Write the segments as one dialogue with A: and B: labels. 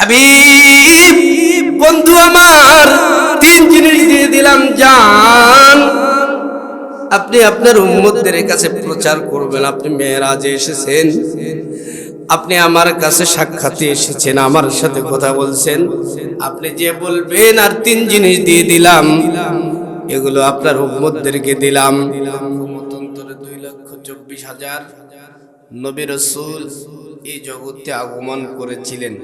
A: হাবিব বন্ধু আমার, তিন জিনিস দিয়ে দিলাম জান। আপনি আপনার উম্মতদের কাছে প্রচার করবেন আপনি মেরাজে এসেছেন, আপনি আমার কাছে সাক্ষাতে এসেছেন, আমার সাথে কথা বলছেন, আপনি যে বলবেন। আর তিন জিনিস দিয়ে দিলাম, এগুলো আপনার উম্মতদেরকে দিলাম। মতান্তরে 2,24,000 নবী রাসূল এই জগতে আগমন করেছিলেন,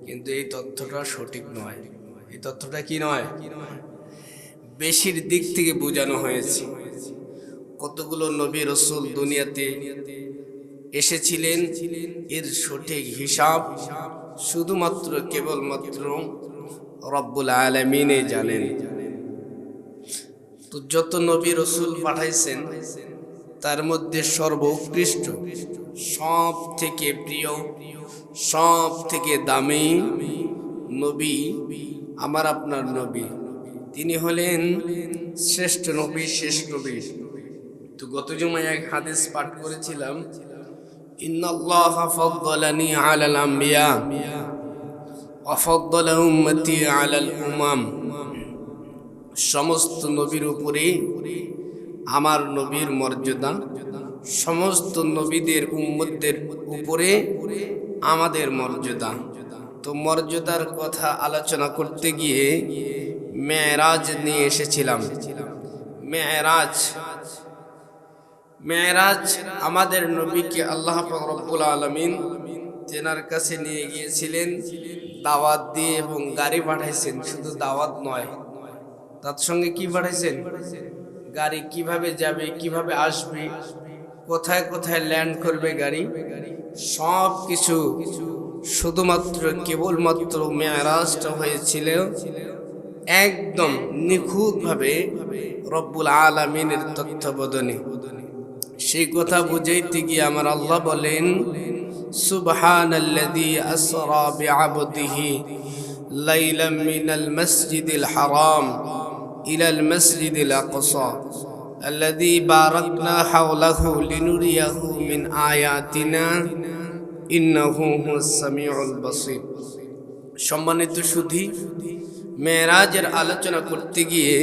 A: কিন্তু এই তথ্যটা সঠিক নয়। এই তথ্যটা কি নয়? বেশির দিক থেকে বোঝানো হয়েছে। কতগুলো নবী রাসূল দুনিয়াতে এসেছিলেন, এর সঠিক হিসাব শুধুমাত্র কেবলমাত্র রব্বুল আলামিনই জানেন। তো যত নবী রাসূল পাঠাইছেন তার মধ্যে সর্বোৎকৃষ্ট, সব থেকে প্রিয়, সব থেকে দামি নবী আমার আপনার নবী। তিনি হলেন শ্রেষ্ঠ নবী, শেষ নবী। তো গত জুমায় এক হাদিস পাঠ করেছিলাম, ইন্নাল্লাহা ফাদ্দালানি আলাল আমবিয়া ওয়া ফাদ্দালা উম্মতি আলাল উমাম। সমস্ত নবীর উপরে আমার নবীর মর্যাদা, সমস্ত নবীদের উম্মতদের উপরে আমাদের মর্যাদা। তো মর্যাদার কথা আলোচনা করতে গিয়ে মেরাজ নিয়ে এসেছিলাম। মেরাজ আমাদের নবীকে আল্লাহ পাক রব্বুল আলামিন তেনার কাছে নিয়ে গিয়েছিলেন দাওয়াত দিয়ে, এবং গাড়ি পাঠাইছেন। শুধু দাওয়াত নয়, তার সঙ্গে কি পাঠাইছেন? গাড়ি কিভাবে যাবে, কিভাবে আসবে, কোথায় কোথায় ল্যান্ড করবে গাড়ি, সব কিছু শুধুমাত্র কেবলমাত্র মেরাজটা হয়েছিল একদম নিখুঁতভাবে রব্বুল আলামিনের তত্ত্বাবধানে। সেই কথা বুঝাইতে গিয়ে আমার আল্লাহ বলেন, সুবহানাল্লাযী আসরা বিআবদিহি লাইলাম মিনাল মাসজিদিল হারাম ইলাল মাসজিদিল আকসা আল্লাযী বারাকনা হাওলাহু লিনুরিয়াহু মিন আয়াতিনা ইন্নাহু হুয়াস সামিউল বাসীর। সম্মানিত সুধী, মেরাজের আলোচনা করতে গিয়ে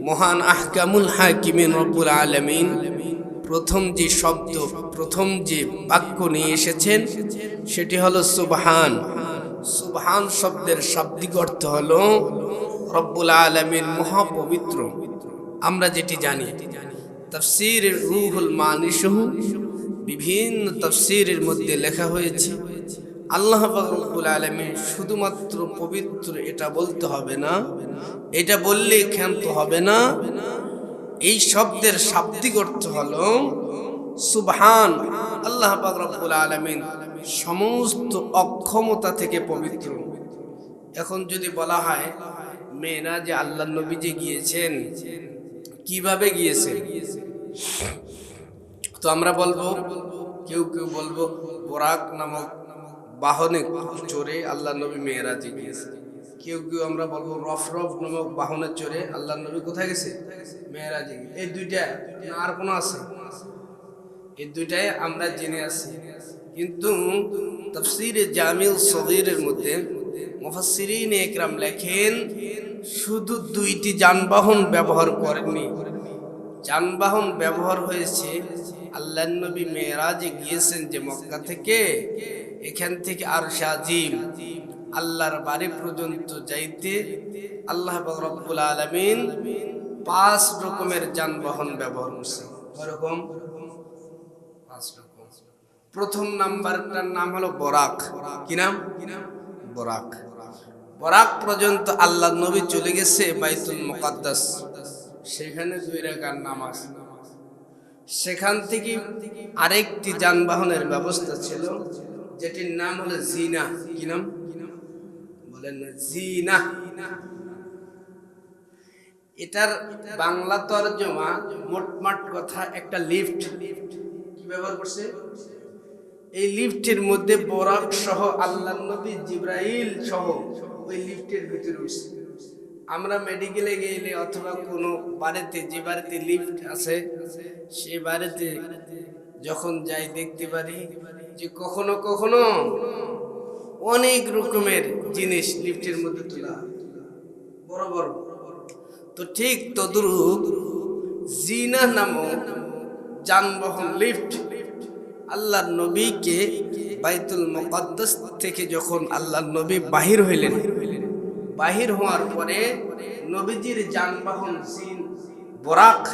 A: মহান আহকামুল হাকিমিন রব্বুল আলামিন প্রথম যে শব্দ, প্রথম যে বাক্য নিয়ে এসেছেন সেটি হলো সুবহান। সুবহান শব্দের শাব্দিক অর্থ হলো রব্বুল আলামিন মহাপবিত্র। আমরা যেটি জানি, তাফসীর রুহুল মানী সহ বিভিন্ন তাফসীরের মধ্যে লেখা হয়েছে আল্লাহ পাক রব্বুল আলামিন শুধুমাত্র পবিত্র এটা বলতে হবে না, এটা বললে ক্ষান্ত হবে না। এই শব্দের শাব্দিক অর্থ হলো সুবহান। আল্লাহ পাক রব্বুল আলামিন সমস্ত অক্ষমতা থেকে পবিত্র। এখন যদি বলা হয় মেরাজে আল্লাহ নবী যে গিয়েছেন, কিভাবে গিয়েছেন, তো আমরা বলবো, কেউ কেউ বলবো বোরাক নামক বাহনে চড়ে আল্লাহ নবী মেরাজে গিয়েছে। কেউ কেউ আমরা বলবো রফরফ নামক বাহনে চড়ে আল্লাহ নবী কোথায় গেছে? মেরাজে। এই দুইটা না আর কোনো আছে? এই দুইটাই আমরা জেনে আছি। কিন্তু তাফসীরে জামিউস সগীরের মধ্যে মুফাসসিরিন একরাম লেখেন শুধু দুইটি যানবাহন ব্যবহার করেননি, যানবাহন ব্যবহার হয়েছে। আল্লাহ নবী মেরাজে গিয়েছেন যে মক্কা থেকে, এখান থেকে আরশ আজিম আল্লাহর বাড়ি পর্যন্ত যাইতে আল্লাহ পাক রব্বুল আলামিন 5 রকমের যানবাহন ব্যবহার করছেন। এরকম 5 রকম। প্রথম নাম্বারটার নাম হলো বরাক। কি নাম? বরাক। বরাক পর্যন্ত আল্লাহ নবী চলে গেছে বাইতুল মুকাদ্দাস, সেখানে 2 রাকাত নামাজ। সেখান থেকে আরেকটি যানবাহনের ব্যবস্থা ছিল, যেটির নাম হলো জিনা। কি নাম বলেন? জিনা। এটার বাংলা তরজমা মোটমাট কথা একটা লিফট। কি ব্যবহার করছে? এই লিফটের মধ্যে বরাক সহ আল্লাহ নবী জিবরাইল সহ ওই লিফটের ভিতরে উঠছে। আমরা মেডিকেলে গেলে অথবা কোনো বাড়িতে, যে বাড়িতে লিফট আছে সেই বাড়িতে যখন যাই দেখতে পারি যে কখনো কখনো অনেক রকমের জিনিস লিফটের মধ্যে তোলা, বড় বড়। তো ঠিক তদ্রূপ জিনা নামক যানবাহন লিফট আল্লাহর নবীকে বাইতুল মুকাদ্দাস থেকে যখন আল্লাহর নবী বাহির হইলেন, বাহির হওয়ার পরে নবীজির যানবাহন জিন বরাক,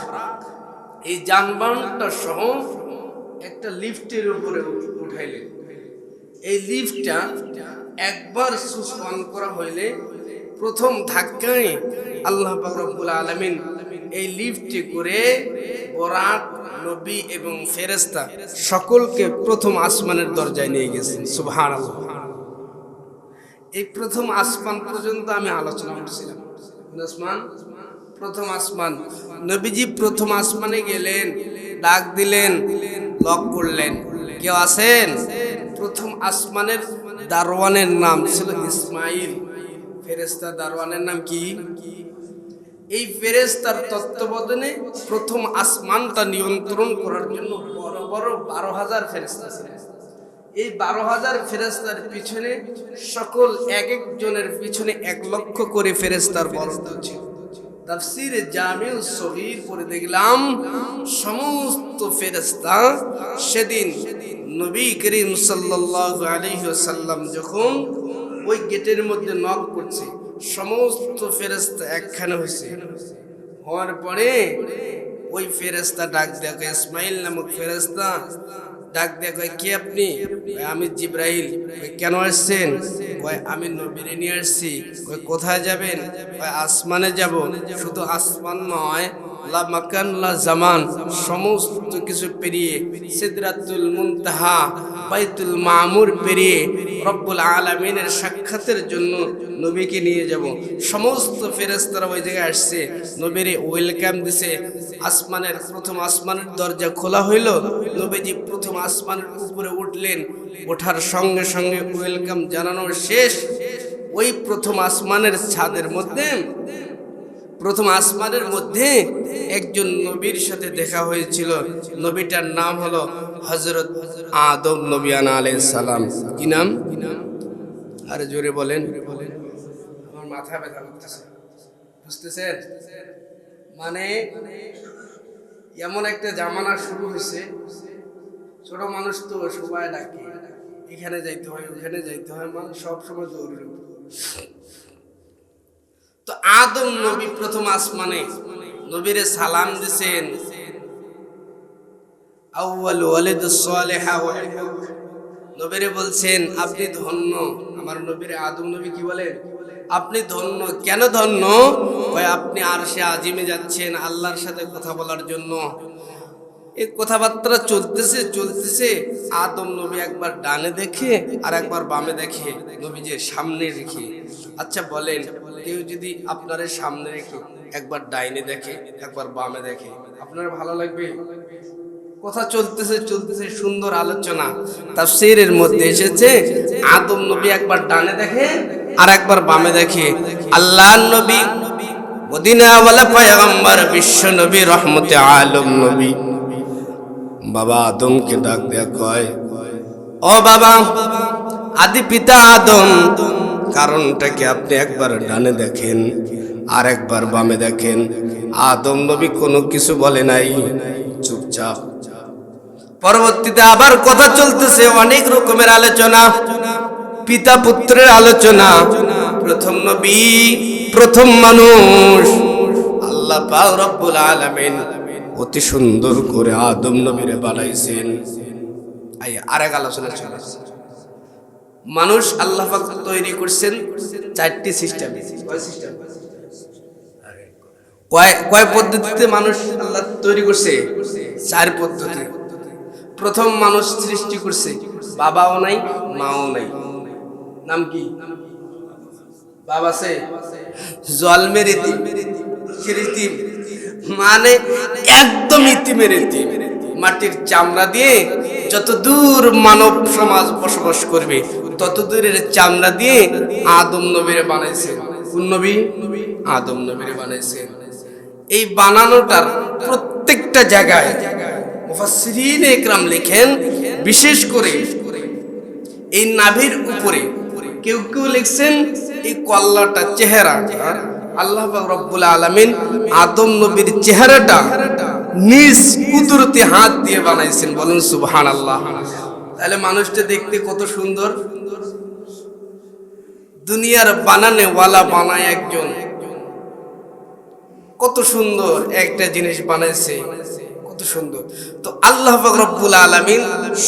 A: এই যানবাহনটা সহ একটা লিফটের উপরে উঠাইলেন। এই লিফটটা একবার সুইচ অন করা হইলে প্রথম ধাক্কায় আল্লাহ পাক রব্বুল আলামিন এই লিফটে করে বরাক, নবী এবং ফেরেশতা সকলকে প্রথম আসমানের দরজায় নিয়ে গেছেন। সুবহানাল্লাহ। এই প্রথম আসমান পর্যন্ত আমি আলোচনা করছিলাম। আসমান, প্রথম আসমান। নবীজি প্রথম আসমানে গেলেন, ডাক দিলেন, লক করলেন, কেউ আছেন? প্রথম আসমানের দারওয়ানের নাম ছিল ইসমাইল। ফেরেশতা দারওয়ানের নাম কি? এই ফেরেশতার তত্ত্বাবধানে প্রথম আসমানটা নিয়ন্ত্রণ করার জন্য বড় বড় 12,000 ফেরেশতা ছিলেন। এই 12,000 ফেরেশতার পিছনে সকল এক একজনের পিছনে 1 লক্ষ করে ফেরেশতার বরাদ্দ ছিল। তাফসীরে জামিউস সগীর পড়ে দেখলাম সমস্ত ফেরেশতা সেদিন নবী করিম সাল্লাল্লাহু আলাইহি ওয়াসাল্লাম যখন ওই গেটের মধ্যে নক করছে, সমস্ত ফেরেশতা একখানে হয়েছে। হওয়ার পরে ওই ফেরেশতা ডাক দেয়, ইসমাইল নামক ফেরেশতা ডাক দেয়, কয় কে আপনি? আমি জিব্রাইল। কেন আসছেন? কয় আমি নবীরে নিয়ে আসছি। কয় কোথায় যাবেন? কয় আসমানে যাব। শুধু আসমান নয়, লা মাকান লা জামান, সমস্ত কিছু পেরিয়ে সিদরাতুল মুনতাহা, বাইতুল মামুর পেরিয়ে রব্বুল আলামিনের সাক্ষাতের জন্য নবীকে নিয়ে যাব। সমস্ত ফেরেশতারা ওই জায়গায় আসছে, নবীরে ওয়েলকাম দিছে। আসমানের প্রথম আসমানের দরজা খোলা হইল, নবীজি প্রথম আসমানের উপরে উঠলেন। ওঠার সঙ্গে সঙ্গে ওয়েলকাম জানানো শেষ। ওই প্রথম আসমানের ছাদের মধ্যে, প্রথম আসমানের মধ্যে একজন নবীর সাথে দেখা হয়েছিল। নবীটার নাম হলো হযরত আদম নবী আলাইহিস সালাম। কি নাম? আরে জোরে বলেন, আমার মাথা ব্যথা করতেছে, বুঝতেছেন? মানে এমন একটা জামানা শুরু হয়েছে, ছোট মানুষ তো সবাই ডাকে, এখানে যাইতে হয়, ওখানে যাইতে হয়, মানুষ সবসময় দৌড়ে। তো আদম নবী প্রথম আসমানে নবীরে সালাম দিছেন, আউয়াল ওয়ালিদুস সালিহা ওয়া ইবুক। নবীরে বলছেন আপনি ধন্য। আমার নবীরে আদম নবী কি বলেন? আপনি ধন্য। কেন ধন্য? কয় আপনি আরশে আজিমে যাচ্ছেন আল্লাহর সাথে কথা বলার জন্য। এই কথাবার্তা চলতেছে চলতেছে, আদম নবী একবার ডানে দেখে আর একবার বামে দেখে, নবীজির সামনে রেখে। আচ্ছা বলেন, কেউ যদি আপনার সামনে রেখে একবার ডাইনে দেখে একবার বামে দেখে, আপনার ভালো লাগবে? কথা চলতেছে চলতেছে, সুন্দর আলোচনা। তাফসীরের মধ্যে এসেছে আদম নবী একবার ডানে দেখে আর একবার বামে দেখে। আল্লাহর নবী, মদিনাওয়ালা পয়গম্বর, বিশ্ব নবী, রহমতে আলম নবী বাবা আদমকে ডাক দেয়া কয়, ও বাবা আদি পিতা আদম, কারণটা কি আপনি একবার ডানে দেখেন আর একবার বামে দেখেন? আদম নবী কোনো কিছু বলে নাই, চুপচাপ। পরবর্তীতে আবার কথা চলতেছে, অনেক রকমের আলোচনা, পিতা পুত্রের আলোচনা। প্রথম নবী, প্রথম মানুষ, আল্লাহ পাক রব্বুল আলামিন অতি সুন্দর করে আদম নবীরে বানাইছেন। আরেক আলোচনা চলছে, মানুষ আল্লাহ পাক তৈরি করছেন 4টি সিস্টেম। কয় সিস্টেম? কয় পদ্ধতিতে মানুষ আল্লাহ তৈরি করছে? 4 পদ্ধতি। প্রথম মানুষ সৃষ্টি করছে, বাবাও নাই মাও নাই। নাম কি? বাবা সে জন্মের ইতিম, ইতিম মানে একদম ইতিমের ইতিম। মাটির চামড়া দিয়ে যত দূর মানব সমাজ বসবাস করবে তত দূরের চামড়া দিয়ে আদম নবীরে বানাইছে। কোন নবী? আদম নবীরে বানাইছে। এই বানানোটার প্রত্যেকটা জায়গায় মুফাসসিরিন ইকরাম লেখেন, বিশেষ করে এই নাভির উপরে কেউ কেউ লিখছেন এই কল্লাটা চেহারাটা আল্লাহ পাক রব্বুল আলামিন আদম নবীর চেহারাটা নিজ কুদরতি হাত দিয়ে বানাইছেন। বলেন সুবহানাল্লাহ। তাহলে মানুষটা দেখতে কত সুন্দর। দুনিয়ার বানানে ওয়ালা বানায় একজন, কত সুন্দর একটা জিনিস বানাইছে, কত সুন্দর। তো আল্লাহ পাক রব্বুল আলামিন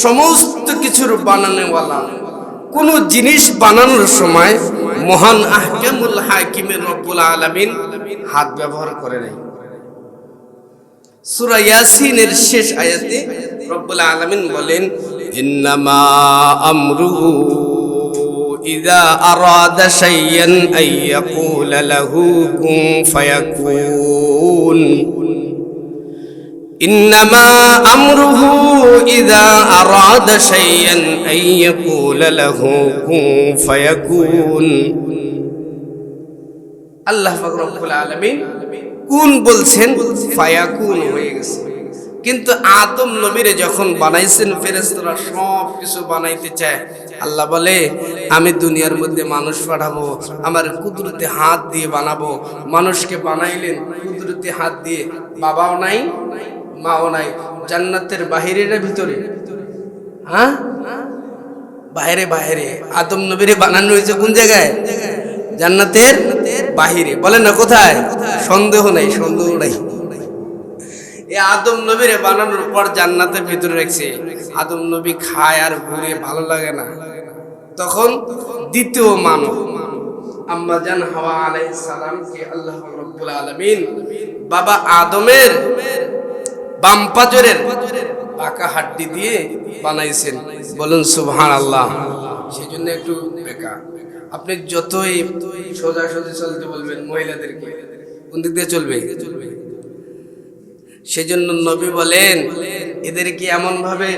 A: সমস্ত কিছুর বানানে ওয়ালা। কোন জিনিস বানানোর সময় মহান আহকামুল হাকিমের রব্বুল আলামিন হাত ব্যবহার করে নাই। সূরা ইয়াসিনের শেষ আয়াতে রব্বুল আলামিন বলেন, ইন্নামা আমরুহু ইযা আরাদা শাইয়ান আইয়াকুলা লাহু কুন ফায়াকুন। ইন্নামা আমরুহু ইযা আরাদা শাইয়ান আইয়াকুলা লাহু কুন ফায়াকুন। আল্লাহ পাক রব্বুল আলামিন কুন বলছেন, ফায়াকুন হয়ে গেছে। কিন্তু আদম নবীরে যখন বানাইছেন, ফেরেশতারা সব কিছু বানাইতে চায়, আল্লাহ বলে আমি দুনিয়ার মধ্যে মানুষ পাঠাবো, আমার কুদরতি হাত দিয়ে বানাবো। মানুষকে বানাইলেন কুদরতি হাত দিয়ে, বাবাও নাই মাও নাই। জান্নাতের বাহিরে না ভিতরে? হ্যাঁ, বাইরে। বাইরে আদম নবীরে বানানো হয়েছে কোন জায়গায়? জান্নাতের বাহিরে। বলেন না কোথায়? সন্দেহ নাই, সন্দেহ নাই। এই আদম নবীরে বানানোর পর জান্নাতের ভিতরে রাখছে। আদম নবী খায় আর ঘুরে, ভালো লাগে না। তখন দ্বিতীয় মানব আম্মা জান হাওয়া আলাইহিস সালামকে আল্লাহ রাব্বুল আলামিন বাবা আদমের বাম পাজরের পাকা হাড্ডি দিয়ে বানাইছেন। বলুন সুবহানাল্লাহ। সেজন্য একটু বেকা। আপনি যতই সোজাসুজি চলতে বলবেন মহিলাদেরকে, কোন দিক দিয়ে চলবে? সেজন্য নবী বলেন এদেরকে এমন ভাবে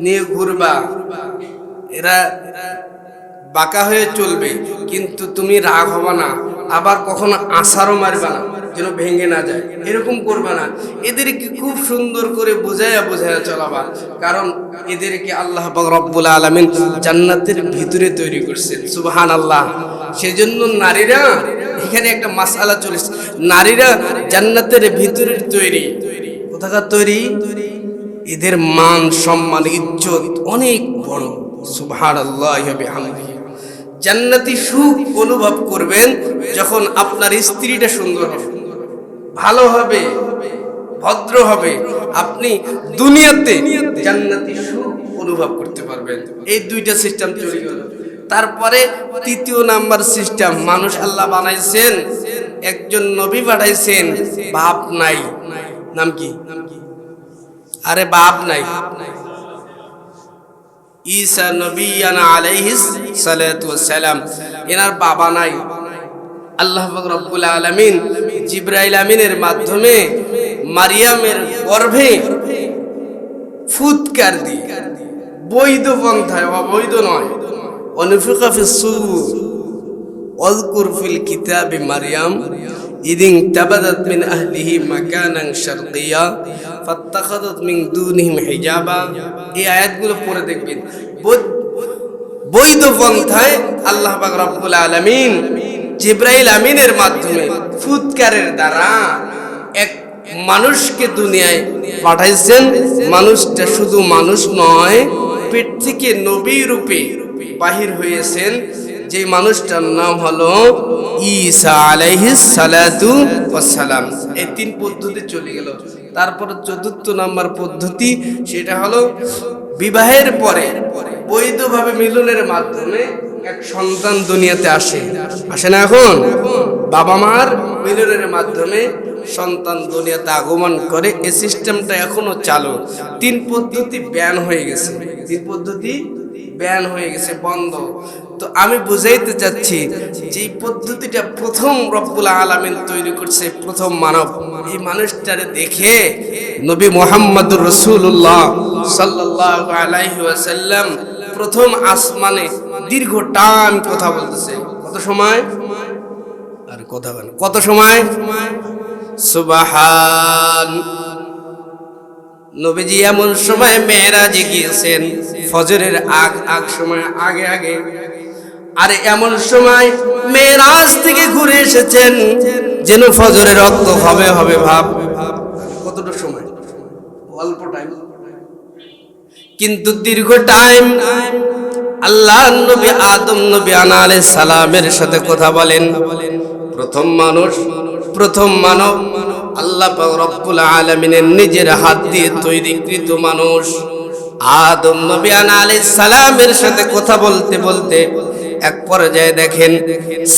A: নিয়ে ঘুরবা, এরা বাঁকা হয়ে চলবে, কিন্তু তুমি রাগ হবা না, আবার কখনো আছাড়ও মারবা না যেন ভেঙে না যায়, এরকম করবা না। এদেরকে খুব সুন্দর করে বুঝাইয়া চলাবা, কারণ এদেরকে আল্লাহ পাক রব্বুল আলামিন জান্নাতের ভিতরে তৈরি করছেন। সুবহানাল্লাহ। সেজন্য নারীরা, এখানে একটা মাসআলা চলেছে, নারীরা জান্নাতের ভিতরের তৈরি। কোথাকার তৈরি? এদের মান সম্মান ইজ্জত অনেক বড়। সুবহানাল্লাহি ওয়া বিহামদিহি। জান্নাতি সুখ অনুভব করবেন যখন আপনার স্ত্রীটা সুন্দর হবে, ভালো হবে, ভদ্র হবে, আপনি দুনিয়াতে জান্নাতি সুখ অনুভব করতে পারবেন। এই দুইটা সিস্টেম চলে গেল। তারপরে তৃতীয় নাম্বার সিস্টেম, মানুষ আল্লাহ বানাইছেন, একজন নবী পাঠাইছেন, বাপ নাই। নাম কি? আরে বাপ নাই। ঈসা নবিয়ানা আলাইহিস সালাতু ওয়াস সালাম, এনার বাবা নাই। আল্লাহ পাক রব্বুল আলামিন জিবরাইল আমিনের মাধ্যমে মারিয়ামের গর্ভে ফুৎকার দিয়ে, বৈধ পন্থায়, অবৈধ নয়, অনুফিকা ফিস সূর ওয়াযকুর ফিল কিতাবি মারইয়াম ইদিন তাবাদাত মিন আহলিহি মাকানান শারকিয়া ফাত্তাখাযাত মিন দুনিহিম হিজাবা। এই আয়াতগুলো পড়ে দেখবেন। বৈধ পন্থায় আল্লাহ পাক রব্বুল আলামিন জিবরাইল আমিনের মাধ্যমে ফুৎকারের দ্বারা এক মানুষকে দুনিয়ায় পাঠাইছেন। মানুষটা শুধু মানুষ নয়, পেট থেকে নবী রূপে বাহির হয়েছেন, যে মানুষটার নাম হলো ঈসা আলাইহিস সালাতু ওয়াস সালাম। এই তিন পদ্ধতি চলে গেল। তারপর চতুর্থ নাম্বার পদ্ধতি, সেটা হলো বিবাহের পরে বৈধভাবে মিলনের মাধ্যমে এক সন্তান দুনিয়াতে আসে না? এখন বাবা মার মিলনের মাধ্যমে সন্তান দুনিয়াতে আগমন করে। এই সিস্টেমটা এখনো চালু। তিন পদ্ধতি ব্যান হয়ে গেছে, তিন পদ্ধতি ব্যান হয়ে গেছে, বন্ধ। তো আমি বুঝাইতে চাচ্ছি যে পদ্ধতিটা প্রথম রব্বুল আলামিন তৈরি করছে, প্রথম মানব। এই মানুষটারে দেখে নবী মুহাম্মদুর রাসূলুল্লাহ সাল্লাল্লাহু আলাইহি ওয়াসাল্লাম প্রথম আসমানে দীর্ঘ টাইম কথা বলতেছে। কত সময়? আর কথা বলেন, কত সময়? সুবহান। নবীজি এমন সময় মেরাজে গিয়েছেন, ফজরের আগ সময়, আগে আরে এমন সময় মেরাজ থেকে ঘুরে এসেছেন যেন ফজরের রক্ত হবে হবে ভাব। কতটা সময়? অল্প টাইম, কিন্তু দীর্ঘ টাইম। আল্লাহ নবী আদম নবী আলাইহিস সালামের সাথে কথা বলেন। প্রথম মানুষ, প্রথম মানব, আল্লাহ পাক রব্বুল আলামিনের নিজের হাত দিয়ে তৈরিকৃত মানুষ আদম নবী আলাইহিস সালামের সাথে কথা বলতে বলতে এক পর্যায়ে দেখেন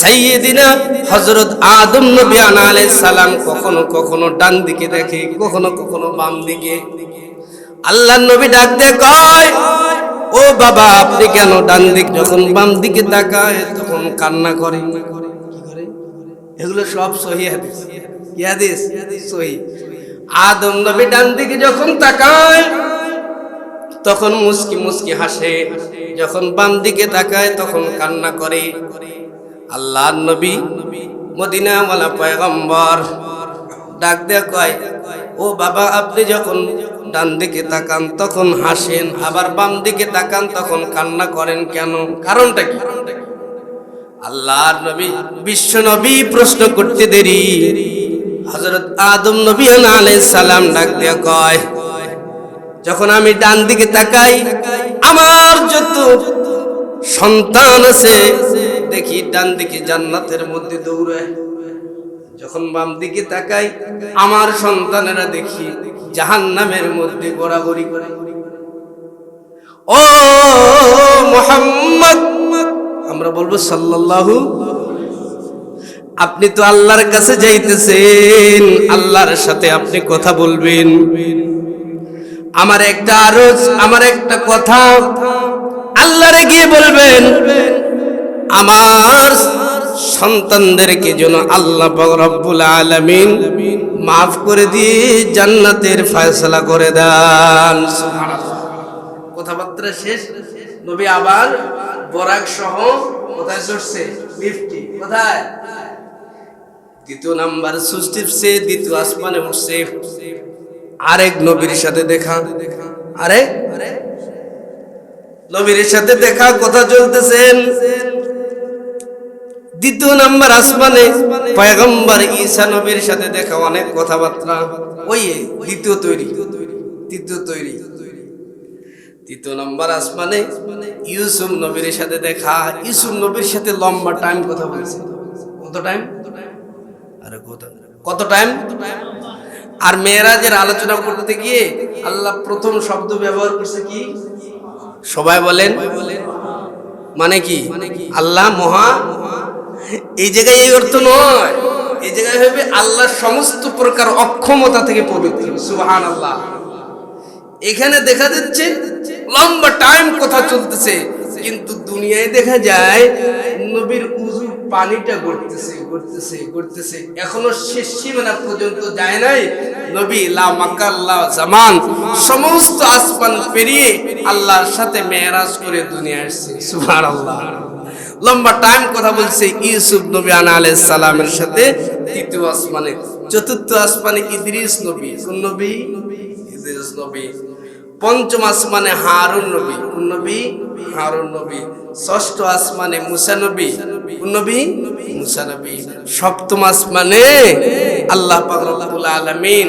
A: সাইয়্যিদিনা হযরত আদম নবী আলাইহিস সালাম কখনো কখনো ডান দিকে দেখে, কখনো কখনো বাম দিকে। আল্লাহর নবী ডাক দিয়ে কয়, ও বাবা আপনি কেন ডান দিক, যখন বাম দিকে তাকায় তখন কান্না করে। কি করে? এগুলো সব সহিহ হাদিস। কি হাদিস? সহিহ। আদম নবী ডান দিকে যখন তাকায় তখন মুস্কি মুস্কি হাসে, যখন বাম দিকে তাকায় তখন কান্না করে। আল্লাহর নবী মদিনাওয়ালা পয়গম্বর ডাক দিয়ে কয়, ও বাবা আপনি যখন ডান দিকে তাকান তখন হাসেন, আবার বাম দিকে তাকান তখন কান্না করেন কেন? কারণটা কি? আল্লাহর নবী বিশ্ব নবী প্রশ্ন করতে দেরি হযরত আদম নবী আলাইহিস সালাম ডাক দিয়ে কয়, যখন আমি ডান দিকে তাকাই আমার যত সন্তান আছে দেখি ডান দিকে জান্নাতের মধ্যে দৌড়ায়, যখন বাম দিকে তাকাই আমার সন্তানেরা দেখি জাহান্নামের মধ্যে গোড়াগড়ি করে। ও মুহাম্মদ, আমরা বলবো সাল্লাল্লাহু, আপনি তো আল্লাহর কাছে যাইতেছেন, আল্লাহর সাথে আপনি কথা বলবেন। আমার একটা আরজ, আমার একটা কথা আল্লাহরে গিয়ে বলবেন, আমার সন্তানদেরকে যেন আল্লাহ পাক রব্বুল আলামিন মাফ করে দিয়ে জান্নাতের ফয়সালা করে দেন। সুবহানাল্লাহ। কথাবার্তা শেষ, নবী আবার বরাক সহ কোথায় চড়ছে? লিফটে। কোথায়? দ্বিতীয় নাম্বার সৃষ্টিছে, দ্বিতীয় আসমানে উঠছে। আরেক নবীর সাথে দেখা, আরেক নবীর সাথে দেখা, কথা চলতেছেন। দ্বিতীয় নাম্বার আসমানে পয়গম্বর ঈসা নবীর সাথে দেখা, অনেক কথাবার্তা। ওই দ্বিতীয় তৈরি, তৃতীয় তৈরি। তৃতীয় নাম্বার আসমানে ইউসুফ নবীর সাথে দেখা, ইউসুফ নবীর সাথে লম্বা টাইম কথা বলছে। কত টাইম? আরে কত টাইম? আর মেরাজের আলোচনা করতে গিয়ে আল্লাহ প্রথম শব্দ ব্যবহার করছে কি? সবাই বলেন মানে কি? আল্লাহ মহা। এই জায়গায় এই অর্থ নয়, এই জায়গায় হবে আল্লাহ সমস্ত প্রকার অক্ষমতা থেকে পবিত্র। সুবহানাল্লাহ। এখানে দেখা যাচ্ছে লম্বা টাইম কথা চলতেছে, কিন্তু দুনিয়ায় দেখা যায় নবীর উযু পানিটা গড়তেছে গড়তেছে গড়তেছে, এখনো শেষ সীমানা পর্যন্ত যায় নাই। নবী লা মাক্কা লা জামান সমস্ত আসমান পেরিয়ে আল্লাহর সাথে মেরাজ করে দুনিয়া আসছে। সুবহানাল্লাহ। লম্বা টাইম কথা বলছে ইউসুফ নবী আলাইহিস সালামের সাথে তৃতীয় আসমানে। চতুর্থ আসমানে ইদ্রিস নবী। কোন নবী? ইদ্রিস নবী। পঞ্চম আসমানে হারুন নবী। কোন নবী? হারুন নবী। ষষ্ঠ আসমানে মুসা নবী। কোন নবী? মুসা নবী। সপ্তম আসমানে আল্লাহ পাক রব্বুল আলামিন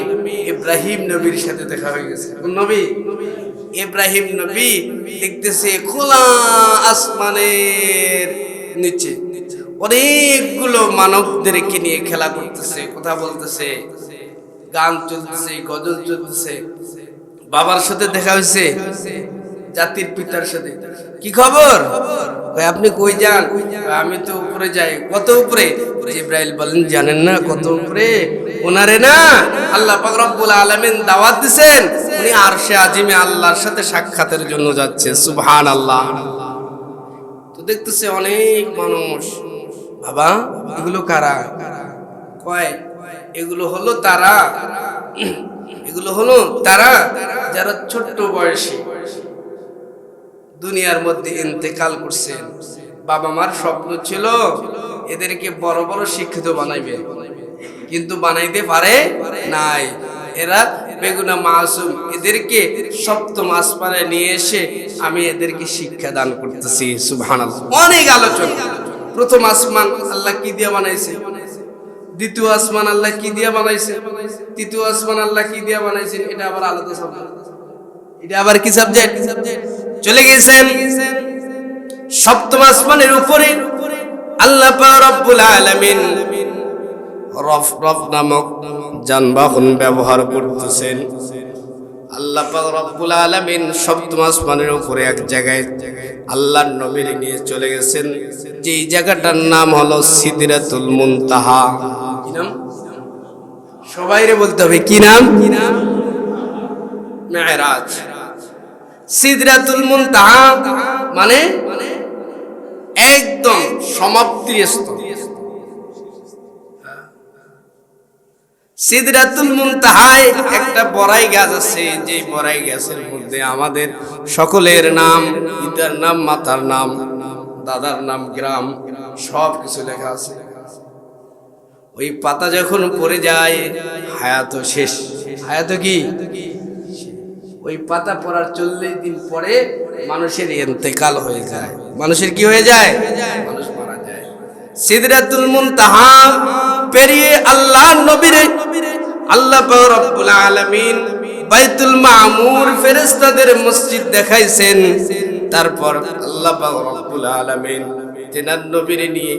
A: ইব্রাহিম নবীর সাথে দেখা হয়ে গেছে। কোন নবী? ইব্রাহিম নবী দেখতেছে খোলা আসমানের নিচে অনেকগুলো মানবদেরকে নিয়ে খেলা করতেছে, কথা বলতেছে, গান চলতেছে, গজল চলতেছে। বাবার সাথে দেখা হয়েছে, জাতির পিতার সাথে। কি খবর? আপনি কই যান? আমি তো উপরে যাই। কত উপরে? জিবরাইল বলেন জানেন না কত উপরে? ওনারে না আল্লাহ পাক রব্বুল আলামিন দাওয়াত দিবেন, উনি আরশে আজিমে আল্লাহর সাথে সাক্ষাতের জন্য যাচ্ছে। সুবহানাল্লাহ। তো দেখতেছে অনেক মানুষ। বাবা এগুলো কারা? কয় এগুলো হলো তারা, এগুলো হলো তারা যারা ছোট্ট বয়সে দুনিয়ার মধ্যে ইন্তেকাল করছেন। বাবা মার স্বপ্ন ছিল এদেরকে বড় বড় শিক্ষিত বানাইবে, কিন্তু বানাইতে পারে নাই। এরা বেগুনা মাসুম, এদেরকে সপ্তম আসমানে নিয়ে এসে আমি এদেরকে শিক্ষা দান করতেছি। সুবহানাল্লাহ। অনেক আলোচনা। প্রথম আসমান আল্লাহ কি দিয়ে বানাইছে, দ্বিতীয় আসমান আল্লাহ কি দিয়ে বানাইছে, তৃতীয় আসমান আল্লাহ কি দিয়ে বানাইছেন, এটা আবার আলাদা সাবজেক্ট। এটা আবার কি সাবজেক্ট? চলে গেছেন সপ্তম আসমানের উপরে আল্লাহ পাক রব্বুল আলামিন রফরফ নামক যানবাহন ব্যবহার করতেছেন। আল্লাহ পাক রব্বুল আলামিন সপ্তম আসমানের উপরে এক জায়গায় আল্লাহর নবীর নিয়ে চলে গেছেন, যেই জায়গাটার নাম হলো সিদরাতুল মুনতাহা। কি নাম? সবাইরে বলতে হবে কি নাম? মেরাজ। সিদরাতুল মুনতাহা মানে একদম সমাপ্তির স্থল। সিদরাতুল মুনতাহায় একটা বড়াই গাছ আছে, যে বড়াই গাছের মধ্যে আমাদের সকলের নাম, পিতার নাম, মাতার নাম, দাদার নাম, গ্রাম সব কিছু লেখা আছে। ওই পাতা যখন পড়ে যায় হায়াত শেষ। হায়াত কি? ওই পাতা পড়ার 40 দিন পরে মানুষের ইন্তেকাল হয়ে যায়। মানুষের কি হয়ে যায়? মানুষ মারা যায়। সিদরাতুল মুনতাহা পেরিয়ে আল্লাহর নবীরে আল্লাহ পাক রব্বুল আলামিন বাইতুল মামুর ফেরেশতাদের মসজিদ দেখাইছেন। তারপর আল্লাহ পাক রব্বুল আলামিন তিনার নবীরে নিয়ে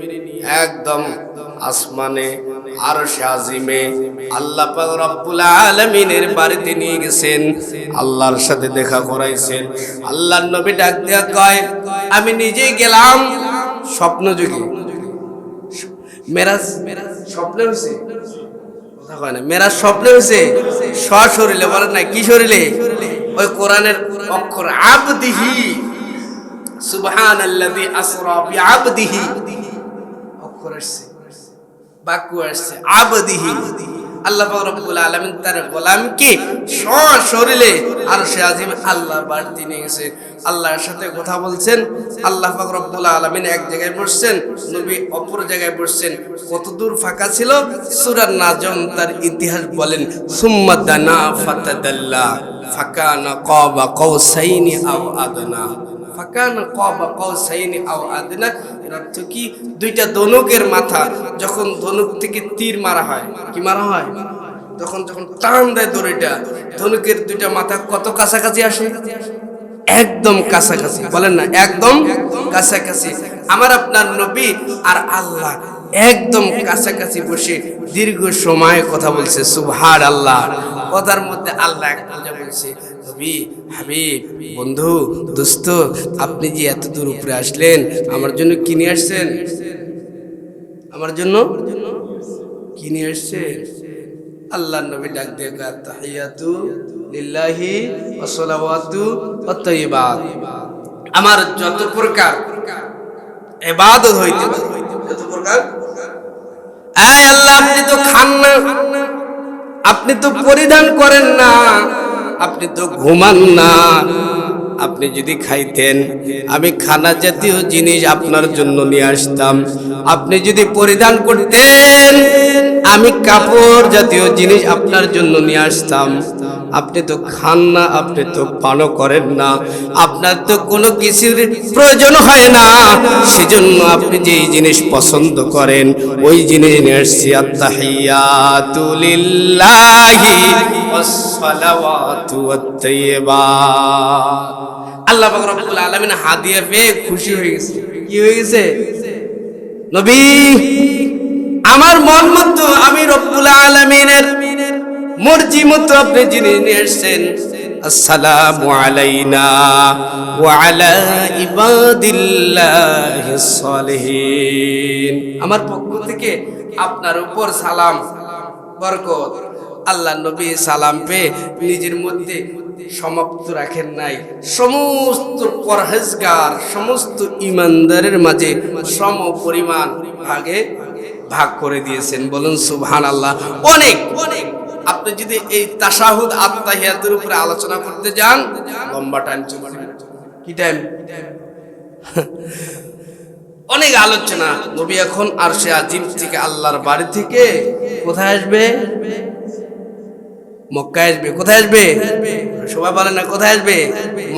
A: একদম আসমানে আরশে আজিমে আল্লাহ পাক রব্বুল আলামিনের বাড়িতে নিয়ে গেছেন, আল্লাহর সাথে দেখা করাইছেন। আল্লাহর নবী ডাক দিয়া কয়, আমি নিজেই গেলাম স্বপ্ন যুগে। মেরাজ স্বপ্নে হইছে? কথা কয় না। মেরাজ স্বপ্নে হইছে? সশরীরে বলেন না, কি শরীরে? ওই কোরআনের অক্ষর আবদিহি, সুবহানাল্লাযী আসরা বিআবদিহি অক্ষর আসছে, বাক্য আসছে আবদিহি। আল্লাহ পাক রব্বুল আলামিন তার গোলামকে সশরীরে আরশে আজিম আল্লাহর বাড়িতে নিয়ে গেছে, আল্লাহর সাথে কথা বলছেন। আল্লাহ পাক রব্বুল আলামিন এক জায়গায় বসছেন, নবী অপর জায়গায় বসছেন। কতদূর ফাঁকা ছিল? সূরা নাজম তার ইতিহাস বলেন, সুম্মা দানা ফাতাদাল্লা ফাকানা কাবা কাউসাইনি আও আদনা। ফাকানা কাবা কাউসাইনি আও আদনা এর অর্থ কি? দুইটা ধনুকের মাথা, যখন ধনুক থেকে তীর মারা হয়, কি মারা হয়? যখন টান দেয় দড়িটা, ধনুকের দুইটা মাথা কত কাছাকাছি আসে? একদম কাছাকাছি। বলেন না, একদম কাছাকাছি। আমার আপনার নবী আর আল্লাহ একদম কাছাকাছি বসে দীর্ঘ সময় কথা বলছে। সুবহানাল্লাহ। কথার মধ্যে আল্লাহ এক কথা বলছে, নবী, হাবিব, বন্ধু, দোস্ত, আপনি যে এত দূর উপরে আসলেন, আমার জন্য কি নিয়ে আসছেন? আমার জন্য কি নিয়ে আসছেন? আল্লাহর নবী ডাক দিয়ে কয়, তাহিয়াতু লিল্লাহি ওয়া সালাওয়াতু ওয়া তাইয়্যিবাত। আমার যত প্রকার ইবাদত হইতে পারে, যত প্রকার। এই আল্লাহ, আপনি তো খান না, আপনি তো পরিধান করেন না, আপনি তো ঘুমান না। আপনি যদি খাইতেন, আমি খানা জাতীয় জিনিস আপনার জন্য নিয়ে আসতাম। আপনি যদি পরিধান করতেন, আমি কাপড় জাতীয় জিনিস আপনার জন্য নিয়ে আসতাম। আপনি তো খান না, আপনি তো পানও করেন না, আপনার তো কোনো কিছুর প্রয়োজন হয় না, সেজন্য আপনি যেই জিনিস পছন্দ করেন ওই জিনিস নিয়ে আসছি। আত্তাহিয়াতু লিল্লাহি ওয়াস সালাওয়াতু ওয়াত তাইয়্যিবাত। আল্লাহ পাক রব্বুল আলামিন হাদিয়া পেয়ে খুশি হয়ে গেছে। কি হয়ে গেছে? নবী, আমার মন মতো, আমি রব্বুল আলামিনের মর্জি মতো আপনি জিনিস নিয়ে আসছেন। আসসালামু আলাইনা ওয়া আলা ইবাদিল্লাহিস সালিহিন। আমার পক্ষ থেকে আপনার উপর সালাম, বরকত। আল্লাহ নবী সালাম পেয়ে নিজের মধ্যে সমাপ্ত রাখেন নাই, সমস্ত পরহেজগার, সমস্ত ইমানদারের মাঝে সম পরিমাণ ভাগে ভাগ করে দিয়েছেন। বলুন সুবহানাল্লাহ। অনেক অনেক। আপনি যদি এই তাশাহুদ আত্তাহিয়াতের উপরে আলোচনা করতে যান, লম্বা টাইম চলে যাবে। কি টাইম? অনেক আলোচনা। নবী এখন আরশে আজিম থেকে, আল্লাহর বাড়ি থেকে কোথায় আসবে? মক্কায় আসবে। কোথায় আসবে? সবাই বলে না কোথায় আসবে?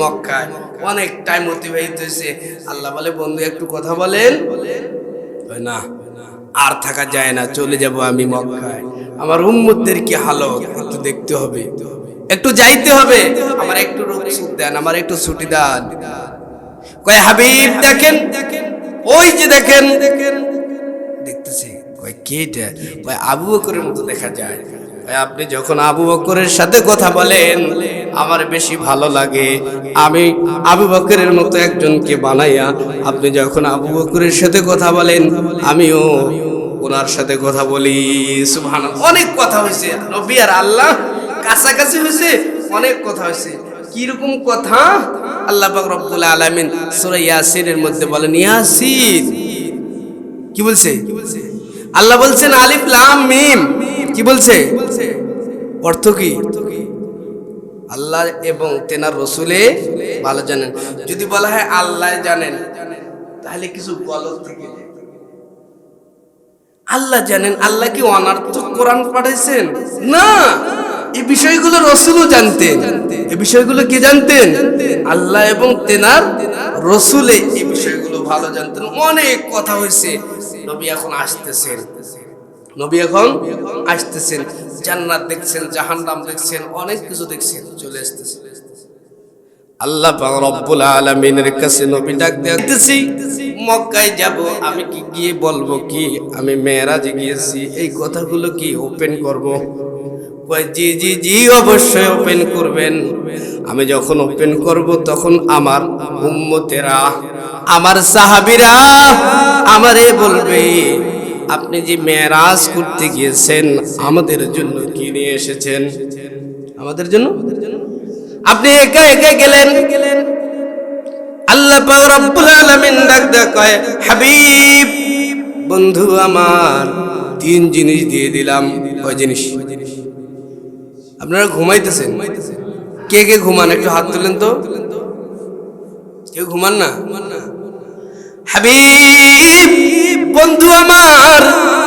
A: মক্কায়। অনেক টাইম অতিবাহিত হয়েছে, আল্লাহ বলে বন্ধু একটু কথা বলেন। না, আর থাকা যায় না, চলে যাব আমি মক্কায়। আমার উম্মতদের কি হালত একটু দেখতে হবে, একটু যাইতে হবে, আমার একটু রুখসুখ দেন, আমার একটু ছুটি দেন। কয় হাবিব দেখেন, ওই যে দেখেন, দেখতেছি। কয় কে এটা? কয় আবু বকরের মতো দেখা যায়। কয় আপনি যখন আবু বকরের সাথে কথা বলেন আমার বেশি ভালো লাগে, আমি আবু বকরের মতো একজনকে বানাইয়া আপনি যখন আবু বকরের সাথে কথা বলেন আমিও ওনার সাথে কথা বলি। সুবহানাল্লাহ। অনেক কথা হয়েছে, নবী আর আল্লাহ কাছাকাছি হয়েছে, অনেক কথা হয়েছে। কিরকম কথা? আল্লাহ পাক রব্বুল আলামিন সূরা ইয়াসিনের মধ্যে বলেন, ইয়াসিন কি বলছে? আল্লাহ বলছেন আলিফ লাম মিম। কি বলছে? অর্থ কি? আল্লাহ এবং তেনার রসুলে ভালো জানেন। যদি বলা হয় আল্লাহ জানেন তাহলে কিছু গলত থেকে যায়। আল্লাহ জানেন, আল্লাহ কি অনার্থক কোরআন পাঠাইছেন? না, এই বিষয়গুলো রসুলও জানতেন। এই বিষয়গুলো কে জানতেন? আল্লাহ এবং তেনার রসুলে এই বিষয়গুলো ভালো জানতেন। অনেক কথা হয়েছে। নবী এখন আসতেছেন, নবী এখন আসতেছেন, জান্নাত দেখছেন, জাহান্নাম দেখছেন, অনেক কিছু দেখছেন, চলে আসতেছেন। আল্লাহ পাক রব্বুল আলামিনের কাছে নবী ডাক দিতেছি, মক্কায় যাব, আমি কি গিয়ে বলবো কি আমি মেরাজে গিয়েছি? এই কথাগুলো কি ওপেন করব? কয় জি জি জি অবশ্যই ওপেন করবেন। আমি যখন ওপেন করব তখন আমার উম্মতেরা, আমার সাহাবীরা আমারে বলবে আপনি যে মেরাজ করতে গিয়েছেন আমাদের জন্য কি নিয়ে এসেছেন? আমাদের জন্য আপনি একা একা গেলেন। আল্লাহ পাক রব্বুল আলামিন ডাক দেয়া কয়, হাবিব বন্ধু আমার, তিন জিনিস দিয়ে দিলাম। কয় জিনিস? আপনারা ঘুমাইতেছেন, কে কে ঘুমান একটু হাত তুলেন তো। কেউ ঘুমান না? হাবিব বন্ধু আমার,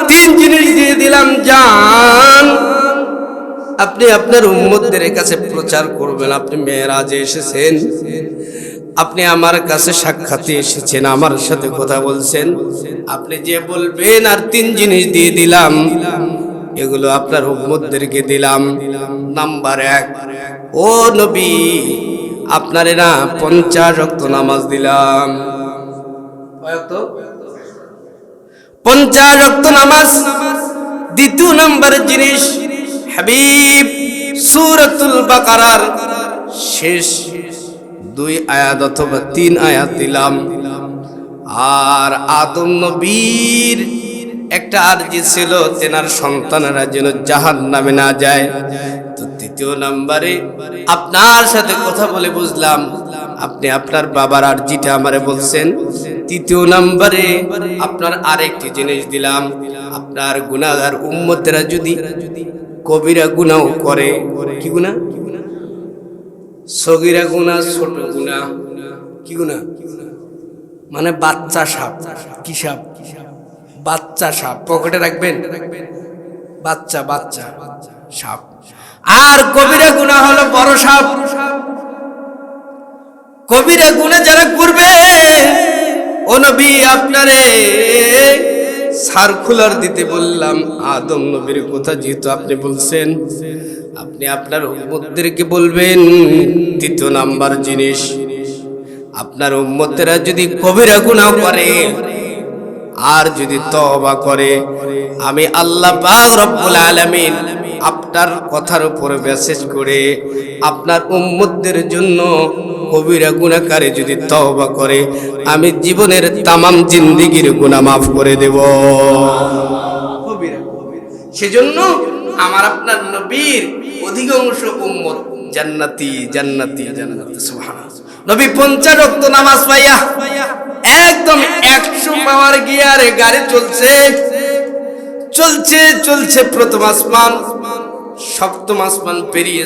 A: তিন জিনিস দিয়ে দিলাম, যান আপনি আপনার উম্মতদের কাছে প্রচার করবেন আপনি মেরাজে এসেছেন, আপনি আমার কাছে সাক্ষাতে এসেছেন, আমার সাথে কথা বলছেন, আপনি যে বলবেন। আর তিন জিনিস দিয়ে দিলাম, এগুলো আপনার উম্মতদেরকে দিলাম। নাম্বার 1, ও নবী আপনারে না 50 ওয়াক্ত নামাজ দিলাম। 50 ওয়াক্ত নামাজ। দ্বিতীয় নাম্বারের জিনিস হাবিব সূরাতুল বাকারার শেষ 2 আয়াত অথবা 3 আয়াত দিলাম। আর আদম নবীর একটা আরজি ছিল তেনার সন্তানেরা যেন জাহান্নামে না যায়। তো তৃতীয় নম্বরে আপনার সাথে কথা বলে বুঝলাম আপনি আপনার বাবার আরজিটা আমারে বলছেন। তৃতীয় নম্বরে আপনার আরেকটি জিনিস দিলাম, আপনার গুনাহগার উম্মতেরা যদি কবিরা গুনাহ করে, কি গুনাহ? সগীরা গুনাহ, ছোট গুনাহ। কি গুনাহ? মানে বাচ্চা সাপ। কি সাপ? বাচ্চা সাপ পকেটে রাখবেন, বাচ্চা বাচ্চা সাপ। আর কবিরা গুনাহ হলো বড় সাপ। কবিরা গুনাহ যারা করবে ও নবী আপনারে সার্কুলার দিতে বললাম। আদম নবীর কথা যেহেতু আপনি বলছেন, আপনি আপনার উম্মতদেরকে বলবেন তৃতীয় নাম্বার জিনিস, আপনার উম্মতেরা যদি কবিরা গুনাহ করে আর যদি তওবা করে, আমি আল্লাহ পাক রব্বুল আলামিন আপনার কথার উপরে মেসেজ করে আপনার উম্মতদের জন্য কবিরা গুনাহকারী যদি তওবা করে আমি জীবনের তামাম জিন্দেগীর গুনাহ মাফ করে দেব। সেজন্য আমার আপনার নবীর অধিকাংশ উম্মত জান্নাতি জান্নাতি জান্নাতি। সুবহানাল্লাহ। নবী 50 ওয়াক্ত নামাজ পাইয়া একদম 100 পাওয়ার গিয়ারে গাড়ি চলছে চলছে চলছে। প্রথম আসমান, সপ্তম আসমান পেরিয়ে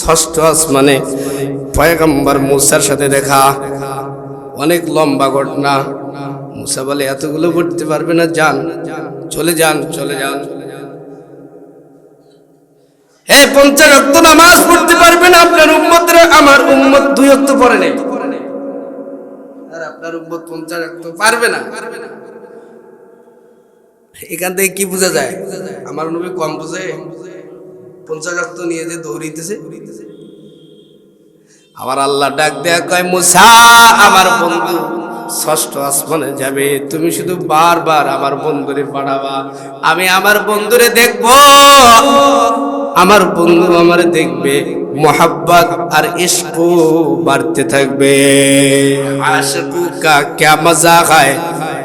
A: ষষ্ঠ আসমানে পয়গম্বর মুসার সাথে দেখা। অনেক লম্বা ঘটনা। মুসা বলে এতগুলো করতে পারবে না, যান চলে যান চলে যান। হে 50 ওয়াক্ত নামাজ পড়তে পারবে না আপনার উম্মতরা, আমার উম্মত 2 ওয়াক্ত পড়ে নাই, আর আপনার উম্মত 50 ওয়াক্ত পারবে না। এখান থেকে কি বোঝা যায়? আমার নবী কম বুঝে 50 ওয়াক্ত নিয়ে যে দৌড়িতেছে। আবার আল্লাহ ডাক দেয়া কয়, মুসা আমার বন্ধু 6ষ্ঠ আসমানে যাবে, তুমি শুধু বারবার আমার বন্ধুরে পাঠাবা, আমি আমার বন্ধুরে দেখব, আমার বন্ধু আমারে দেখবে, মোহাব্বত আর ইশক বাড়তে থাকবে। আশিকু কা ক্যা মজা है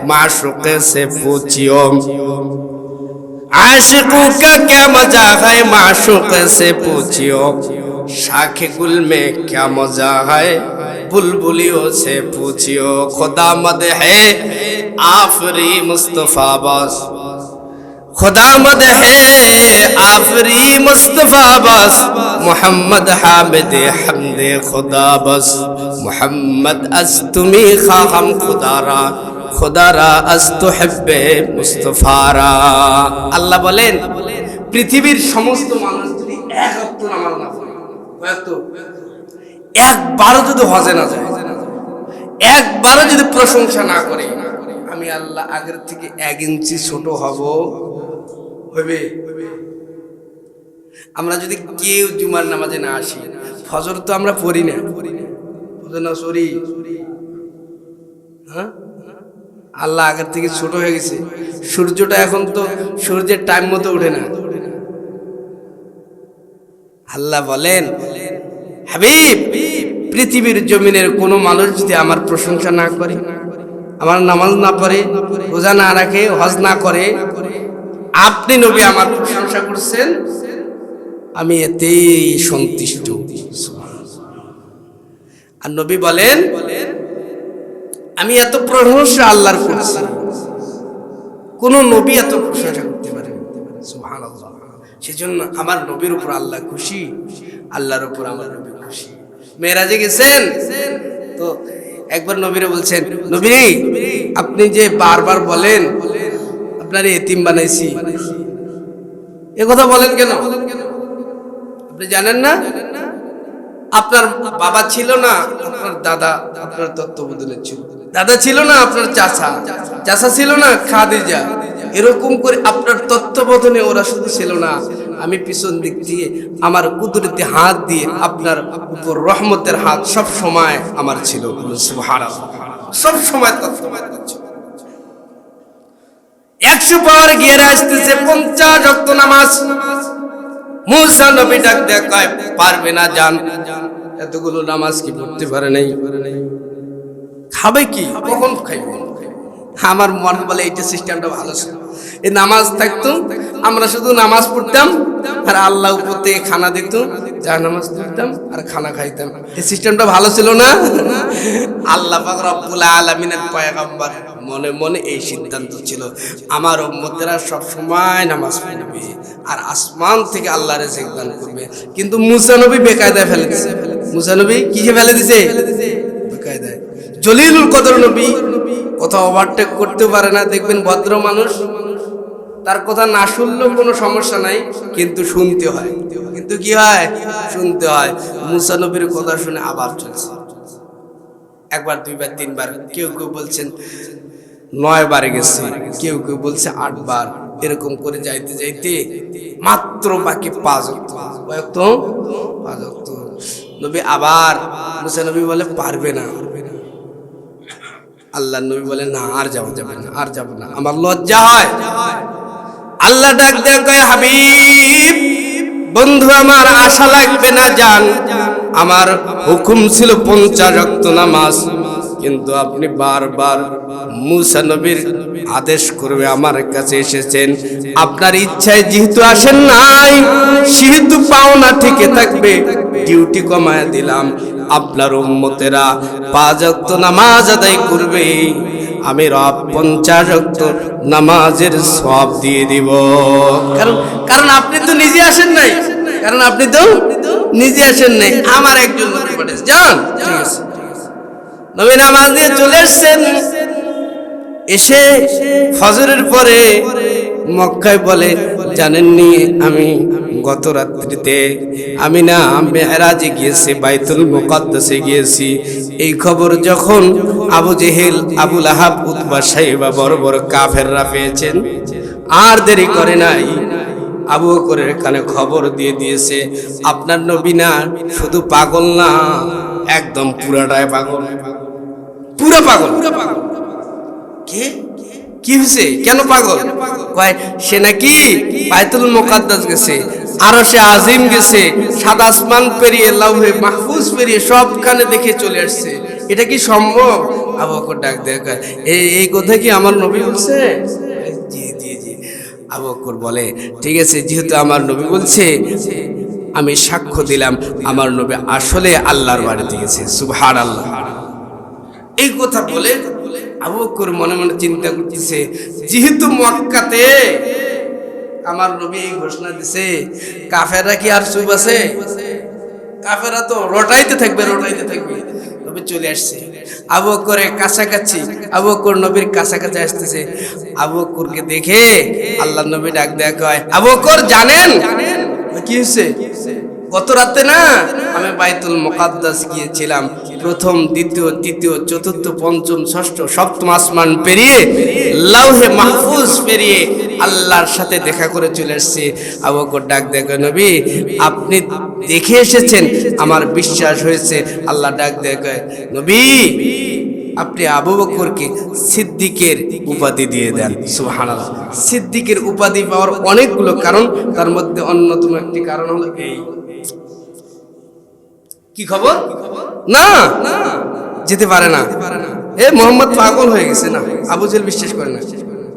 A: माशूक़े से पूछियो, आशिकू का क्या मजा है माशूक़े से पूछियो, शाखे गुल में क्या मजा है बुलबुलियों से पूछियो, खुदा मद है आफरी मुस्तफा बस, खुदा मद है आफरी मुस्तफा बस, मोहम्मद हामिद हमदे खुदा बस, मोहम्मद अज तुमी खाहम खुदारा, खुदारा अज तुहिब्बे मुस्तफारा। আল্লাহ বলেন পৃথিবীর সমস্ত মানুষ যদি এক ওয়াক্ত নামাজ না পড়ে, একবারও যদি হজে না যায়, একবারও যদি প্রশংসা না করে, আমি আল্লাহ আগের থেকে 1 ইঞ্চি ছোট হব হবে। আমরা যদি কেউ জুমার নামাজে না আসি, ফজর তো আমরা পড়ি না, ফজর না সরি, হ্যাঁ আল্লাহ আগের থেকে ছোট হয়ে গেছে। সূর্যটা এখন তো সূর্যের টাইম মতো ওঠে না। আল্লাহ বলেন হাবিব, পৃথিবীর জমিনের কোনো মানুষ যদি আমার প্রশংসা না করে, আমার নামাজ না পড়ে, রোজা না রাখে, হজ না করে, আপনি নবী আমার প্রশংসা করছেন, আমি এতেই সন্তুষ্ট। আর নবী বলেন আমি এত প্রশংসা আল্লাহর করছি, কোন নবী এত প্রশংসা করতে পারে সুবহানাল্লাহ। সেজন্য আমার নবীর উপর আল্লাহ খুশি, আল্লাহর উপর আমার নবী খুশি। মেরাজে গেছেন তো একবার নবীরে বলছেন, নবী আপনি যে বারবার বলেন আপনার এতিম বানাইছি, এ কথা বলেন কেন? আপনি জানেন না আপনার বাবা ছিল না, আপনার দাদা আপনার তত্ত্বাবধানে ছিল, দাদা ছিল না আপনার চাচা, চাচা ছিল না খাদিজা, এরকম করে আপনার তত্ত্বাবধানে ওরা শুধু ছিল না, আমি পিছন দিক দিয়ে আমার কুদরতি হাত দিয়ে আপনার উপর রহমতের হাত সব সময় আমার ছিল। সুবহানাল্লাহ, সব সময় তত্ত্বাবধানে ছিল। 100 বার গিয়ে আসতেছে 50 ওয়াক্ত নামাজ। মুসা নবী ডাক দেয়া কয়, পারবে না জান, এতগুলো নামাজ কি পড়তে পারে নাই, খাবে কি, কখন খাইবে? আমার মন বলে এইটা সিস্টেমটা ভালো ছিল, এই নামাজ থাকতো, আমরা শুধু নামাজ পড়তাম আর আল্লাহ উপর থেকে খানা দিত, যা নামাজ পড়তাম আর খানা খাইতাম, এই সিস্টেমটা ভালো ছিল না? আল্লাহ পাক রব্বুল আলামিনের পয়গম্বর মনে মনে এই সিদ্ধান্ত ছিল, আমার উম্মতেরা সব সময় নামাজ পড়বে আর আসমান থেকে আল্লাহর রিজিক দান করবে। কিন্তু মুসা নবী বেকায়দায় ফেলে দিয়েছে। মুসা নবী কিসে ফেলে দিয়েছে? বেকায়দায়। জলিলুল কদর নবী কোথাও ওভারটেক করতে পারে না, দেখবেন ভদ্র মানুষ, তার কথা না শুনলেও কোনো সমস্যা নাই, কিন্তু শুনতে হয়, কিন্তু কি হয়, শুনতে হয়। মুসা নবীর কথা শুনে আবার চলছে, একবার, দুইবার, তিনবার, কেউ কেউ বলছেন 9 বারে গেছে, কেউ কেউ বলছে 8 বার, এরকম করে যাইতে যাইতে মাত্র বাকি 5 ওয়াক্ত। কয়েক তো 5 ওয়াক্ত। নবী আবার, মুসা নবী বলে পারবে না, আল্লাহ নবী বলে না আর যাওয়া যাবে না, আর যাব না, আমার লজ্জা হয়। আল্লাহ ডাক দেয়া কয়, হাবিব বন্ধু আমার আশা লাগবে না জান, আমার হুকুম ছিল 50 ওয়াক্ত নামাজ, কিন্তু আপনি বারবার মুসা নবীর আদেশ করবে আমার কাছে এসেছেন, আপনার ইচ্ছায় যেহেতু আসেন নাই সেহেতু পাওনা থেকে থাকবে, ডিউটি কমায় দিলাম, আপনার উম্মতেরা 5 ওয়াক্ত নামাজ আদায় করবে, আমি রব 50 ওয়াক্ত নামাজের সওয়াব দিয়ে দিব। কারণ আপনি তো নিজে আসেন নাই, কারণ আপনি তো নিজে আসেন নাই, আমার একজন নবী পাঠিয়েছে, যান। ঠিক আছে, নবী নামাজ দিয়ে চলে এসেছেন, এসে ফজরের পরে মক্কায় বলে, জানেননি আমি গত রাত্রিতে আমি না মেরাজে গিয়েছি, বাইতুল মুকাদ্দাসে গিয়েছি। এই খবর যখন আবু জেহেল, আবু লাহাব, উতবা, সাইবা বড় বড় কাফেররা পেয়েছেন, আর দেরি করে নাই, আবু বকরের কানে খবর দিয়ে দিয়েছে, আপনার নবী না শুধু পাগল না, একদম পুরাটাই পাগল, পুরা পাগল। কে কি হয়েছে, কেন পাগল? কয় সে নাকি বাইতুল মুকাদ্দাস গেছে, আরশে আজিম গেছে, সাত আসমান পেরিয়ে, লাউহে মাহফুজ পেরিয়ে সবখানে দেখে চলে আসছে। এটা কি সম্ভব? আবু বকর ডাক দেয়, কয় এই কথা কি আমার নবী বলছে? জি জি জি। আবু বকর বলে, ঠিক আছে, যেহেতু আমার নবী বলছে, আমি সাক্ষ্য দিলাম আমার নবী আসলে আল্লাহর বাড়িতে গেছে। সুবহানাল্লাহ। এই কথা বলে আবু বকর মনে মনে চিন্তা করতেছে, যেহেতু মক্কাতে আমার নবী এই ঘোষণা দিছে, কাফেররা কি আর চুপ আছে? কাফেররা তো রটাইতে থাকবে, রটাইতে থাকবে। নবী চলে আসছে, আবু বকরের কাছাকাছি, আবু বকর নবীর কাছাকাছি আসতেছে। আবু বকরকে দেখে আল্লাহর নবী ডাক দেয়া, কয় আবু বকর জানেন কি হয়েছে? গত রাতে না আমি বাইতুল মুকাদ্দাস গিয়েছিলাম, প্রথম, দ্বিতীয়, তৃতীয়, চতুর্থ, পঞ্চম, ষষ্ঠ, সপ্তম আসমান পেরিয়ে, লাউহে মাহফুজ পেরিয়ে আল্লাহর সাথে দেখা করে চলে এসেছি। আবু বকর ডাক দেখে, নবী আপনি দেখে এসেছেন, আমার বিশ্বাস হয়েছে। আল্লাহ ডাক দেখে, নবী আপনি আবু বকরকে সিদ্দিকের উপাধি দিয়ে দেন। সুবহানাল্লাহ। সিদ্দিকের উপাধি পাওয়ার অনেকগুলো কারণ, তার মধ্যে অন্যতম একটি কারণ হলো এই। কি খবর? না যেতে পারে না, এ মোহাম্মদ পাগল হয়ে গেছে। না, আবু জেহেল বিশ্বাস করে না।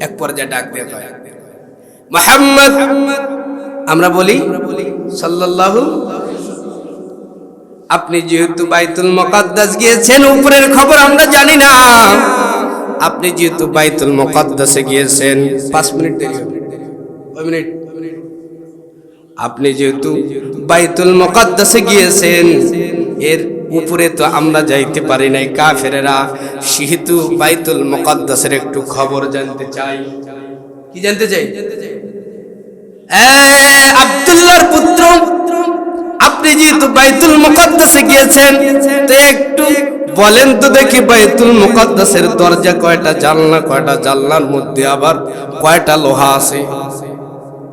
A: এক পর্যায়ে ডাক দিয়ে কয়, মুহাম্মদ, আমরা বলি সাল্লাল্লাহু, আপনি যেহেতু বাইতুল মুকাদ্দাস গিয়েছেন, উপরের খবর আমরা জানি না, আপনি যেহেতু বাইতুল মুকাদ্দাসে গিয়েছেন, 5 মিনিট দেরি হবে, কয় মিনিট? আপনি যেহেতু বাইতুল মুকাদ্দাসে গিয়েছেন, এর উপরে তো আমরা যাইতে পারি নাই কাফেরেরা, সেহেতু বাইতুল মুকাদ্দাসের একটু খবর জানতে চাই। কি জানতে চাই? আব্দুল্লাহর পুত্র, আপনি যেহেতু বাইতুল মুকাদ্দাসে গিয়েছেন, তো একটু বলেন তো দেখি বাইতুল মুকাদ্দাসের দরজা কয়টা, জানলা কয়টা, জানলার মধ্যে আবার কয়টা লোহা আছে?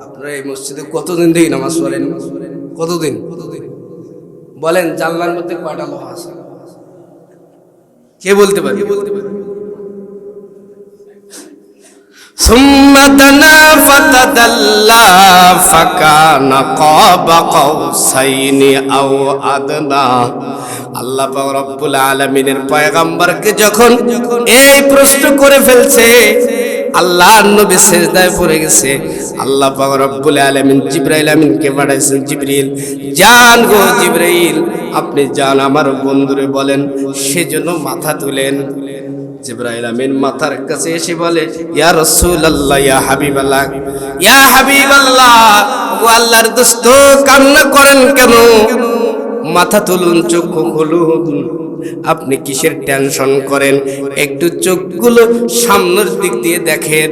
A: আপনারা এই মসজিদে কতদিন থেকে নামাজ পড়েন? কতদিন বলেন, জানলার মধ্যে কয়টা লোহা আছে? কে বলতে পারে? ثم دنا فتدلى فكان قاب قوسين أو أدنى। আল্লাহ পাক রব্বুল আলামিনের পয়গম্বরকে যখন এই প্রশ্ন করে ফেলছে, আল্লাহর নবী সিজদায় পড়ে গেছে। আল্লাহ পাক রব্বুল আলামিন জিবরাইল আমিনকে পাঠাইছেন, জিবরিল যান গো জিবরাইল, আপনি যান আমার বন্ধুরে বলেন সেজন্য মাথা তুলেন। জিবরাইল আমিন মাথার কাছে এসে বলে, ইয়া রাসূলুল্লাহ, ইয়া হাবিবাল্লাহ, ইয়া হাবিবাল্লাহ, ও আল্লাহর দোস্ত, কান্না করেন কেন? মাথা তুলুন, চক্ষু খুলুন, আপনি কিসের টেনশন করেন? একটু চোখগুলো সামনের দিক দিয়ে দেখেন।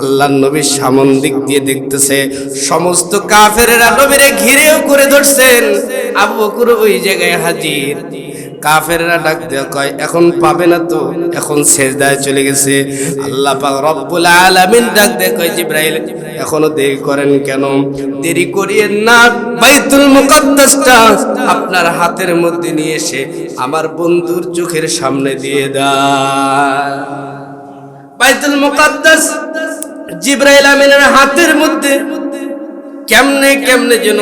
A: আল্লাহর নবী সামন দিক দিয়ে দেখতেছে, সমস্ত কাফেরেরা নবীরে ঘিরেও করে ধরছেন। আবু বকর ওই জায়গায় হাজির। কাফেররা ডাক দেয়া কয়, এখন পাবে না তো, এখন সিজদায় চলে গেছে। আল্লাহ পাক রব্বুল আলামিন ডাক দেয়া কয়, জিবরাইল এখনো দেরি করেন কেন? দেরি করিয়েন না, বাইতুল মুকাদ্দাসটা আপনার হাতের মধ্যে নিয়ে এসে আমার বন্ধুর চোখের সামনে দিয়ে দেন। বাইতুল মুকাদ্দাস জিবরাইল আমিনের হাতের মধ্যে কেমনে কেমনে যেন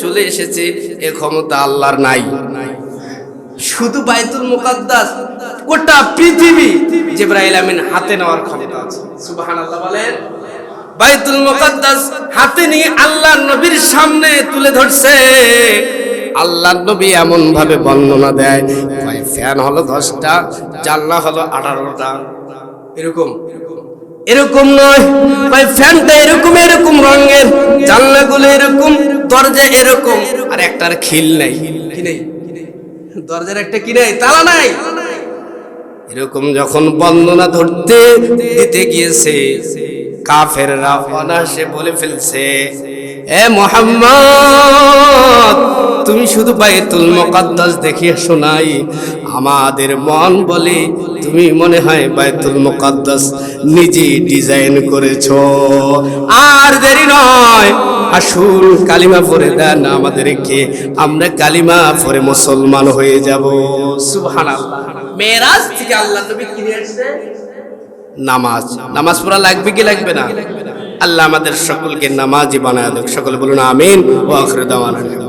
A: চলে এসেছে, এ ক্ষমতা আল্লাহর নাই। শুধু বাইতুল মুকাদ্দাস, গোটা পৃথিবী জিবরাইল আমিন হাতে নেওয়ার ক্ষমতা আছে। সুবহানাল্লাহ বলেন। বাইতুল মুকাদ্দাস হাতে নিয়ে আল্লাহর নবীর সামনে তুলে ধরছে। আল্লাহর নবী এমন ভাবে বর্ণনা দেয়, ভাই ফ্যান হলো 10টা, জানলা হলো 18টা। এরকম এরকম নয় ভাই, ফ্যানটা এরকম এরকম রঙের, জানলাগুলো এরকম, দরজা এরকম, আর একটার খিল নাই। কি নেই? দরজার একটা কি নাই, তালা নাই। এরকম যখন বর্ণনা ধরতে দিতে গিয়েছে, কাফেররা অনায়াসে বলে ফেলছে, এ মুহাম্মদ, তুমি শুধু বাইতুল মুকাদ্দাস দেখিয়ে শোনাই, আমাদের মন বলে তুমি মনে হয় বাইতুল মুকাদ্দাস নিজে ডিজাইন করেছো। আর দেরি নয়, আসুন কালিমা পড়ে দেন আমাদেরকে, আমরা কালিমা পড়ে মুসলমান হয়ে যাব। সুবহানাল্লাহ। মেরাজ থেকে আল্লাহ নবী কি নিয়ে আসছে? নামাজ। নামাজ পড়া লাগবে কি লাগবে না? আল্লাহ আমাদের সকলকে নামাজি বানায় দেখ। সকলে বলুন আমিন। ওয়া আখিরু দাওয়ানা।